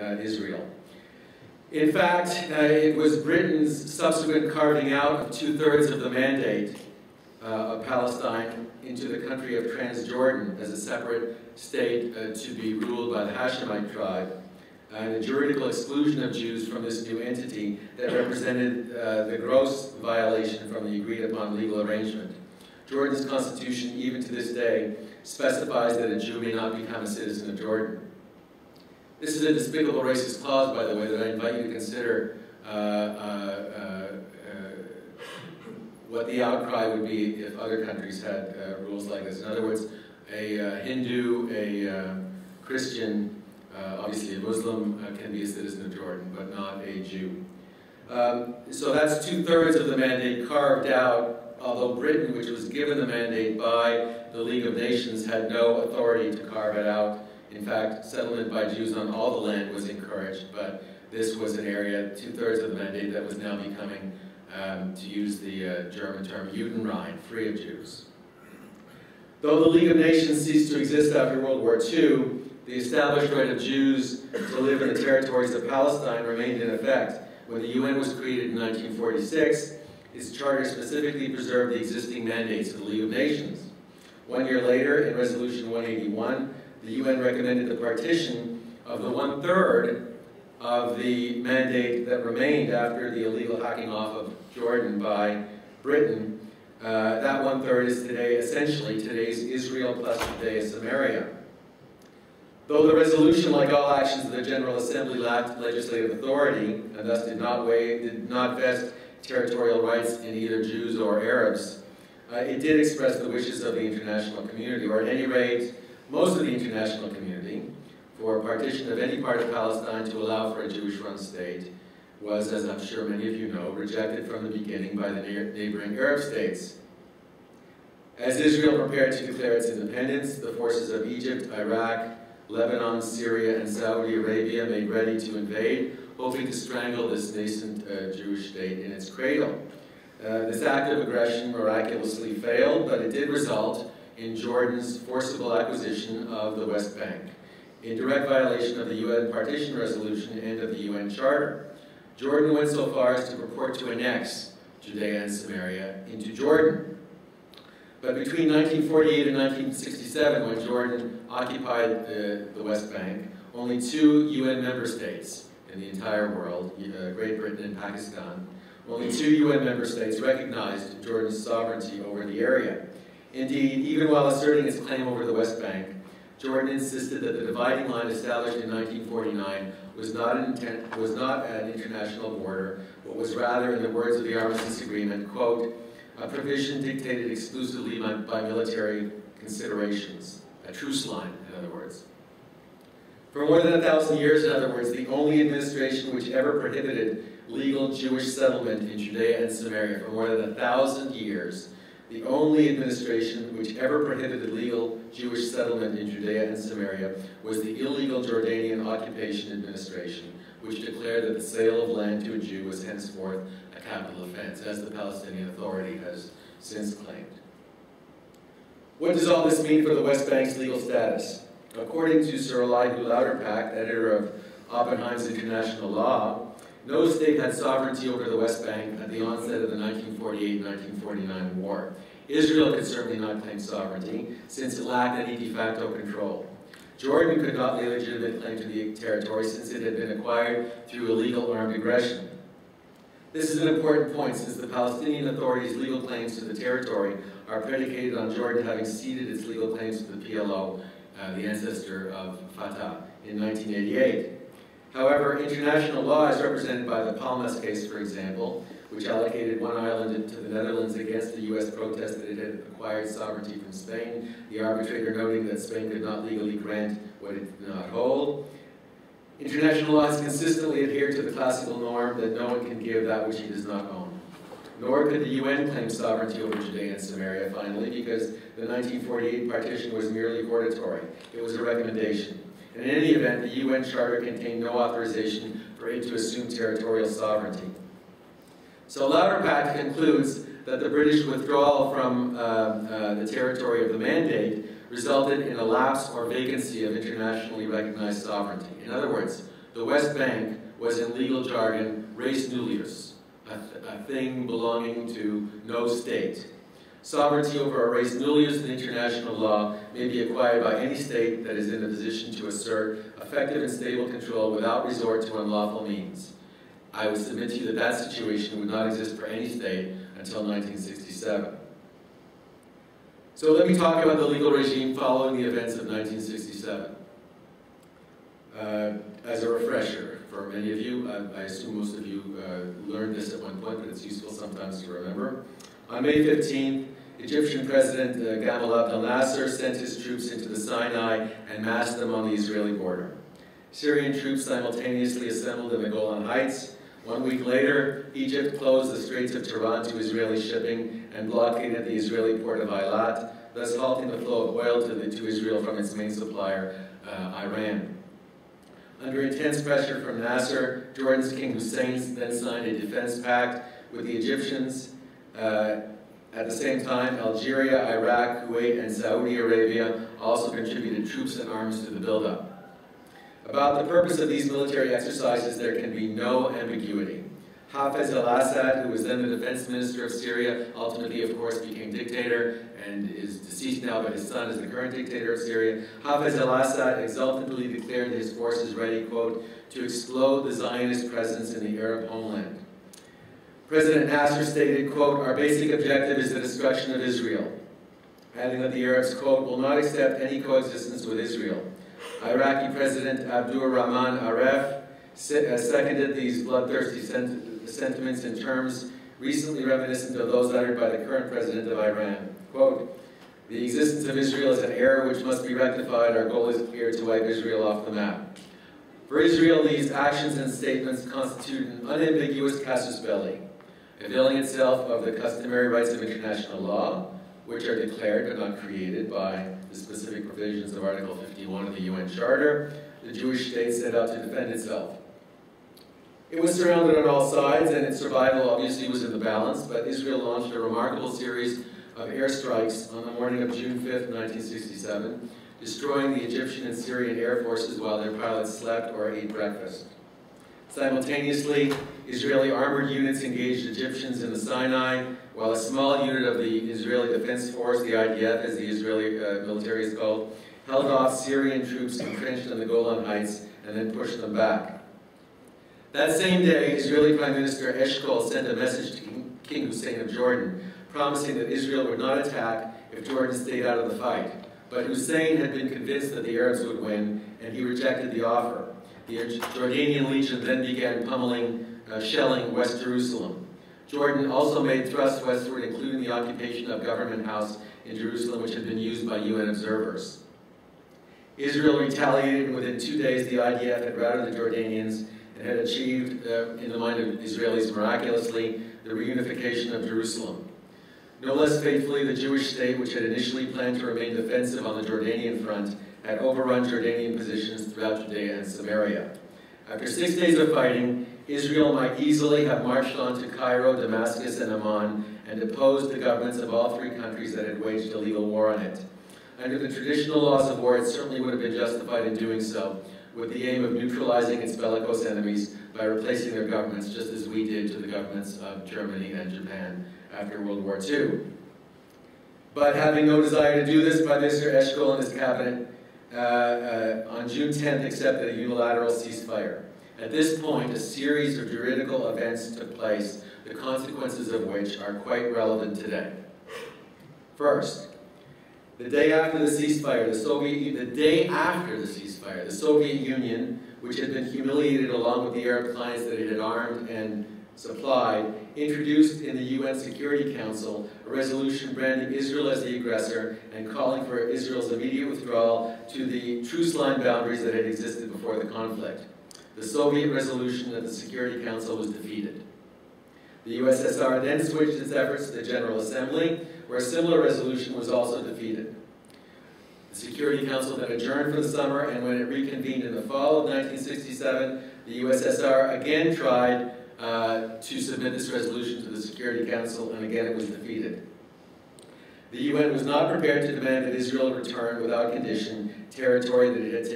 Israel. In fact, it was Britain's subsequent carving out of 2/3 of the mandate of Palestine into the country of Transjordan as a separate state to be ruled by the Hashemite tribe, and the juridical exclusion of Jews from this new entity that represented the gross violation from the agreed-upon legal arrangement. Jordan's constitution, even to this day, specifies that a Jew may not become a citizen of Jordan. This is a despicable racist clause, by the way, that I invite you to consider what the outcry would be if other countries had rules like this. In other words, a Hindu, a Christian, obviously a Muslim can be a citizen of Jordan, but not a Jew. So that's 2/3 of the mandate carved out, although Britain, which was given the mandate by the League of Nations, had no authority to carve it out. In fact, settlement by Jews on all the land was encouraged, but this was an area, 2/3 of the mandate, that was now becoming, to use the German term, Judenrein, free of Jews. Though the League of Nations ceased to exist after World War II, the established right of Jews to live in the territories of Palestine remained in effect. When the UN was created in 1946, its charter specifically preserved the existing mandates of the League of Nations. 1 year later, in Resolution 181, the UN recommended the partition of the 1/3 of the mandate that remained after the illegal hacking off of Jordan by Britain. That 1/3 is today, essentially, today's Israel plus Judea Samaria. Though the resolution, like all actions of the General Assembly, lacked legislative authority and thus did not vest territorial rights in either Jews or Arabs, it did express the wishes of the international community, or at any rate, most of the international community, for partition of any part of Palestine to allow for a Jewish-run state was, as I'm sure many of you know, rejected from the beginning by the neighboring Arab states. As Israel prepared to declare its independence, the forces of Egypt, Iraq, Lebanon, Syria, and Saudi Arabia made ready to invade, hoping to strangle this nascent Jewish state in its cradle. This act of aggression miraculously failed, but it did result in Jordan's forcible acquisition of the West Bank, in direct violation of the UN Partition Resolution and of the UN Charter. Jordan went so far as to purport to annex Judea and Samaria into Jordan. But between 1948 and 1967, when Jordan occupied the West Bank, only 2 UN member states in the entire world, Great Britain and Pakistan, only 2 UN member states recognized Jordan's sovereignty over the area. Indeed, even while asserting its claim over the West Bank, Jordan insisted that the dividing line established in 1949 was not an international border, but was rather, in the words of the Armistice Agreement, quote, a provision dictated exclusively by military considerations, a truce line, in other words. For more than 1,000 years, in other words, the only administration which ever prohibited legal Jewish settlement in Judea and Samaria, for more than 1,000 years, the only administration which ever prohibited legal Jewish settlement in Judea and Samaria was the illegal Jordanian Occupation Administration, which declared that the sale of land to a Jew was henceforth a capital offense, as the Palestinian Authority has since claimed. What does all this mean for the West Bank's legal status? According to Sir Elihu Lauterpacht, editor of Oppenheim's International Law, no state had sovereignty over the West Bank at the onset of the 1948-1949 war. Israel could certainly not claim sovereignty, since it lacked any de facto control. Jordan could not lay legitimate claim to the territory, since it had been acquired through illegal armed aggression. This is an important point, since the Palestinian Authority's legal claims to the territory are predicated on Jordan having ceded its legal claims to the PLO, the ancestor of Fatah, in 1988. However, international law, as represented by the Palmas case, for example, which allocated one island to the Netherlands against the U.S. protest that it had acquired sovereignty from Spain, the arbitrator noting that Spain could not legally grant what it did not hold. International law has consistently adhered to the classical norm that no one can give that which he does not own. Nor could the UN claim sovereignty over Judea and Samaria, finally, because the 1948 partition was merely hortatory. It was a recommendation. And in any event, the UN Charter contained no authorization for it to assume territorial sovereignty. So Lauterpacht concludes that the British withdrawal from the territory of the Mandate resulted in a lapse or vacancy of internationally recognized sovereignty. In other words, the West Bank was in legal jargon res nullius, a thing belonging to no state. Sovereignty over a res nullius in international law may be acquired by any state that is in a position to assert effective and stable control without resort to unlawful means. I would submit to you that that situation would not exist for any state until 1967. So let me talk about the legal regime following the events of 1967. As a refresher, for many of you, I assume most of you learned this at one point, but it's useful sometimes to remember. On May 15th, Egyptian President Gamal Abdel Nasser sent his troops into the Sinai and massed them on the Israeli border. Syrian troops simultaneously assembled in the Golan Heights. 1 week later, Egypt closed the Straits of Tiran to Israeli shipping and blockaded the Israeli port of Eilat, thus halting the flow of oil to Israel from its main supplier, Iran. Under intense pressure from Nasser, Jordan's King Hussein then signed a defense pact with the Egyptians. At the same time, Algeria, Iraq, Kuwait, and Saudi Arabia also contributed troops and arms to the buildup. About the purpose of these military exercises, there can be no ambiguity. Hafez al-Assad, who was then the defense minister of Syria, ultimately, of course, became dictator and is deceased now, but his son is the current dictator of Syria. Hafez al-Assad exultantly declared his forces ready, quote, to explode the Zionist presence in the Arab homeland. President Nasser stated, quote, our basic objective is the destruction of Israel, adding that the Arabs, quote, will not accept any coexistence with Israel. Iraqi President Abdur Rahman Aref seconded these bloodthirsty sentiments in terms recently reminiscent of those uttered by the current president of Iran. Quote, the existence of Israel is an error which must be rectified. Our goal is clear, to wipe Israel off the map. For Israel, these actions and statements constitute an unambiguous casus belli, availing itself of the customary rights of international law, which are declared but not created by the specific provisions of Article 51 of the UN Charter. The Jewish state set out to defend itself. It was surrounded on all sides, and its survival obviously was in the balance, but Israel launched a remarkable series of airstrikes on the morning of June 5th, 1967, destroying the Egyptian and Syrian air forces while their pilots slept or ate breakfast. Simultaneously, Israeli armored units engaged Egyptians in the Sinai, while a small unit of the Israeli Defense Force, the IDF as the Israeli military is called, held off Syrian troops entrenched on the Golan Heights and then pushed them back. That same day, Israeli Prime Minister Eshkol sent a message to King Hussein of Jordan, promising that Israel would not attack if Jordan stayed out of the fight. But Hussein had been convinced that the Arabs would win, and he rejected the offer. The Jordanian Legion then began shelling West Jerusalem. Jordan also made thrusts westward, including the occupation of Government House in Jerusalem, which had been used by UN observers. Israel retaliated, and within 2 days the IDF had routed the Jordanians and had achieved, in the mind of Israelis miraculously, the reunification of Jerusalem. No less faithfully, the Jewish state, which had initially planned to remain defensive on the Jordanian front, had overrun Jordanian positions throughout Judea and Samaria. After 6 days of fighting, Israel might easily have marched on to Cairo, Damascus, and Amman and deposed the governments of all three countries that had waged a legal war on it. Under the traditional laws of war, it certainly would have been justified in doing so, with the aim of neutralizing its bellicose enemies by replacing their governments, just as we did to the governments of Germany and Japan after World War II. But having no desire to do this, Prime Minister Eshkol and his cabinet on June 10th accepted a unilateral ceasefire. At this point, a series of juridical events took place, the consequences of which are quite relevant today. First, the day after the ceasefire, the Soviet Union, which had been humiliated along with the Arab clients that it had armed and supplied, introduced in the UN Security Council a resolution branding Israel as the aggressor and calling for Israel's immediate withdrawal to the truce line boundaries that had existed before the conflict. The Soviet resolution of the Security Council was defeated. The USSR then switched its efforts to the General Assembly, where a similar resolution was also defeated. The Security Council then adjourned for the summer, and when it reconvened in the fall of 1967, the USSR again tried to submit this resolution to the Security Council, and again it was defeated. The UN was not prepared to demand that Israel return without condition territory that it had taken